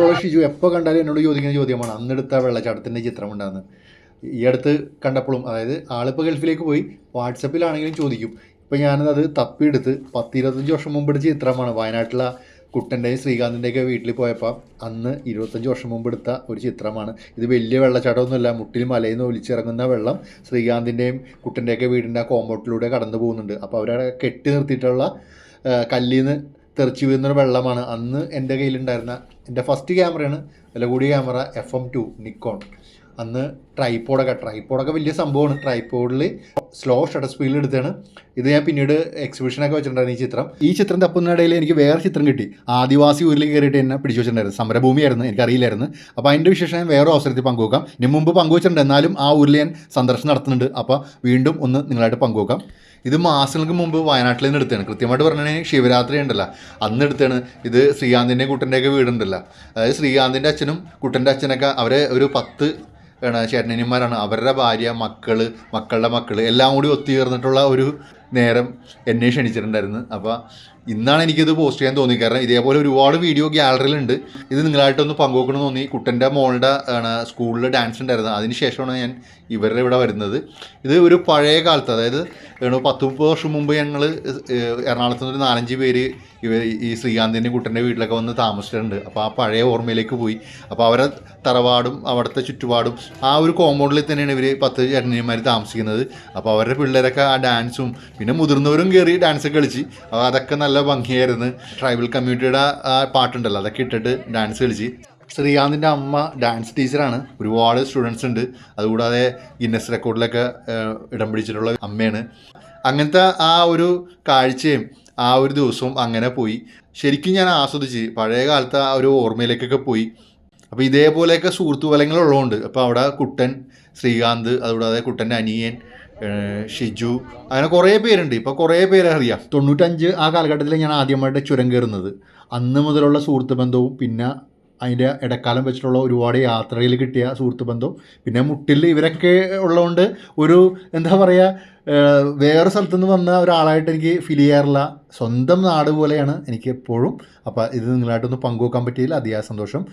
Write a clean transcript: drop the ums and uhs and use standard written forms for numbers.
മുതലുള്ള ഷിജു എപ്പോൾ കണ്ടാലും എന്നോട് ചോദിക്കുന്ന ചോദ്യമാണ് അന്നെടുത്ത വെള്ളച്ചാട്ടത്തിൻ്റെ ചിത്രം ഉണ്ടാകുന്നത്. ഈ അടുത്ത് കണ്ടപ്പോഴും, അതായത് ആളിപ്പോൾ ഗൾഫിലേക്ക് പോയി, വാട്സപ്പിലാണെങ്കിലും ചോദിക്കും. ഇപ്പോൾ ഞാനത് തപ്പിയെടുത്ത് 10-25 വർഷം മുമ്പെടുത്ത ചിത്രമാണ്. വയനാട്ടിലെ കുട്ടൻ്റെയും ശ്രീകാന്തിൻ്റെയൊക്കെ വീട്ടിൽ പോയപ്പോൾ അന്ന് 25 വർഷം മുമ്പ് എടുത്ത ഒരു ചിത്രമാണ്. ഇത് വലിയ വെള്ളച്ചാട്ടമൊന്നുമില്ല, മുട്ടിൽ മലയിൽ നിന്ന് ഒലിച്ചിറങ്ങുന്ന വെള്ളം ശ്രീകാന്തിൻ്റെയും കുട്ടൻ്റെയൊക്കെ വീടിൻ്റെ ആ കോമ്പൗണ്ടിലൂടെ കടന്നു പോകുന്നുണ്ട്. അപ്പോൾ അവരവിടെ കെട്ടി നിർത്തിയിട്ടുള്ള കല്ലിൽ നിന്ന് തെറിച്ച് വീഴുന്നൊരു വെള്ളമാണ്. അന്ന് എൻ്റെ കയ്യിലുണ്ടായിരുന്ന എൻ്റെ ഫസ്റ്റ് ക്യാമറയാണ്, വില കൂടിയ ക്യാമറ FM2 നിക്കോൺ. അന്ന് ട്രൈപ്പോഡൊക്കെ വലിയ സംഭവമാണ്. ട്രൈപ്പോഡിൽ സ്ലോ ഷട്ടർ സ്പീഡിൽ എടുത്താണ്. ഇത് ഞാൻ പിന്നീട് എക്സിബിഷനൊക്കെ വെച്ചിട്ടുണ്ടായിരുന്നു. ഈ ചിത്രം തപ്പുന്നതിനിടയിൽ എനിക്ക് വേറെ ചിത്രം കിട്ടി. ആദിവാസി ഊരിൽ കയറിയിട്ട് എന്നെ പിടിച്ചു വെച്ചിട്ടുണ്ടായിരുന്നു. സമരഭൂമിയായിരുന്നു, എനിക്കറിയില്ലായിരുന്നു. അപ്പോൾ അതിൻ്റെ വിശേഷം ഞാൻ വേറെ അവസരത്തിൽ പങ്കുവെക്കാം. ഇതിന് മുമ്പ് പങ്കുവെച്ചിട്ടുണ്ട്, എന്നാലും ആ ഊരിൽ ഞാൻ സന്ദർശനം നടത്തുന്നുണ്ട്. അപ്പോൾ വീണ്ടും ഒന്ന് നിങ്ങളായിട്ട് പങ്കുവെക്കാം. ഇത് മാസങ്ങൾക്ക് മുമ്പ് വയനാട്ടിൽ നിന്ന് എടുത്തതാണ്. കൃത്യമായിട്ട് പറഞ്ഞിട്ടുണ്ടെങ്കിൽ ശിവരാത്രി ഉണ്ടല്ലോ, അന്ന് എടുത്താണ്. ഇത് ശ്രീകാന്തിൻ്റെയും കുട്ടൻ്റെയൊക്കെ വീടുണ്ടല്ലോ. അതായത് ശ്രീകാന്തിൻ്റെ അച്ഛനും കുട്ടൻ്റെ അച്ഛനൊക്കെ അവരെ ഒരു 10 ചേട്ടനിയന്മാരാണ്. അവരുടെ ഭാര്യ, മക്കളുടെ മക്കൾ എല്ലാം കൂടി ഒത്തുചേർന്നിട്ടുള്ള ഒരു നേരം എന്നെ ക്ഷണിച്ചിട്ടുണ്ടായിരുന്നു. അപ്പോൾ ഇന്നാണ് എനിക്കിത് പോസ്റ്റ് ചെയ്യാൻ തോന്നി. കാരണം ഇതേപോലെ ഒരുപാട് വീഡിയോ ഗാലറിയിലുണ്ട്. ഇത് നിങ്ങളായിട്ടൊന്ന് പങ്കുവെക്കണമെന്ന് തോന്നി. കുട്ടൻ്റെ മോളുടെ സ്കൂളിൽ ഡാൻസ് ഉണ്ടായിരുന്നു. അതിന് ശേഷമാണ് ഞാൻ ഇവരുടെ ഇവിടെ വരുന്നത്. ഇത് ഒരു പഴയ കാലത്ത്, അതായത് 10-30 വർഷം മുമ്പ് ഞങ്ങൾ എറണാകുളത്ത് നിന്ന് ഒരു 4-5 പേര് ഈ ശ്രീകാന്തിൻ്റെ കുട്ടൻ്റെ വീട്ടിലൊക്കെ വന്ന് താമസിച്ചിട്ടുണ്ട്. അപ്പോൾ ആ പഴയ ഓർമ്മയിലേക്ക് പോയി. അപ്പോൾ അവരെ തറവാടും അവിടുത്തെ ചുറ്റുപാടും ആ ഒരു കോമ്പൗണ്ടിൽ തന്നെയാണ് ഇവർ 10 ചേട്ടനിയന്മാർ താമസിക്കുന്നത്. അപ്പോൾ അവരുടെ പിള്ളേരൊക്കെ ആ ഡാൻസും പിന്നെ മുതിർന്നവരും കയറി ഡാൻസൊക്കെ കളിച്ച്, അപ്പോൾ അതൊക്കെ നല്ല ഭംഗിയായിരുന്നു. ട്രൈബൽ കമ്മ്യൂണിറ്റിയുടെ ആ പാട്ടുണ്ടല്ലോ, അതൊക്കെ ഇട്ടിട്ട് ഡാൻസ് കളിച്ച്. ശ്രീകാന്തിൻ്റെ അമ്മ ഡാൻസ് ടീച്ചറാണ്. ഒരുപാട് സ്റ്റുഡൻസ് ഉണ്ട്. അതുകൂടാതെ ഗിന്നസ് റെക്കോർഡിലൊക്കെ ഇടം പിടിച്ചിട്ടുള്ള അമ്മയാണ്. അങ്ങനത്തെ ആ ഒരു കാഴ്ചയും ആ ഒരു ദിവസവും അങ്ങനെ പോയി. ശരിക്കും ഞാൻ ആസ്വദിച്ച് പഴയ കാലത്തെ ആ ഒരു ഓർമ്മയിലേക്കൊക്കെ പോയി. അപ്പോൾ ഇതേപോലെയൊക്കെ സുഹൃത്തു ഫലങ്ങളുള്ളതുകൊണ്ട് അപ്പോൾ അവിടെ കുട്ടൻ, ശ്രീകാന്ത്, അതുകൂടാതെ കുട്ടൻ്റെ അനിയൻ ഷിജു, അങ്ങനെ കുറേ പേരുണ്ട്. ഇപ്പോൾ കുറേ പേരെ അറിയാം. 95 ആ കാലഘട്ടത്തിൽ ഞാൻ ആദ്യമായിട്ട് ചുരം കയറുന്നത്. അന്ന് മുതലുള്ള സുഹൃത്ത് ബന്ധവും പിന്നെ അതിൻ്റെ ഇടക്കാലം വെച്ചിട്ടുള്ള ഒരുപാട് യാത്രയിൽ കിട്ടിയ സുഹൃത്ത് ബന്ധവും പിന്നെ മുട്ടിൽ ഇവരൊക്കെ ഉള്ളതുകൊണ്ട് ഒരു എന്താ പറയുക, വേറെ സ്ഥലത്തുനിന്ന് വന്ന ഒരാളായിട്ട് എനിക്ക് ഫീൽ ചെയ്യാറില്ല. സ്വന്തം നാട് പോലെയാണ് എനിക്ക് എപ്പോഴും. അപ്പോൾ ഇത് നിങ്ങളായിട്ടൊന്ന് പങ്കുവെക്കാൻ പറ്റിയതിൽ അതിയായ സന്തോഷം.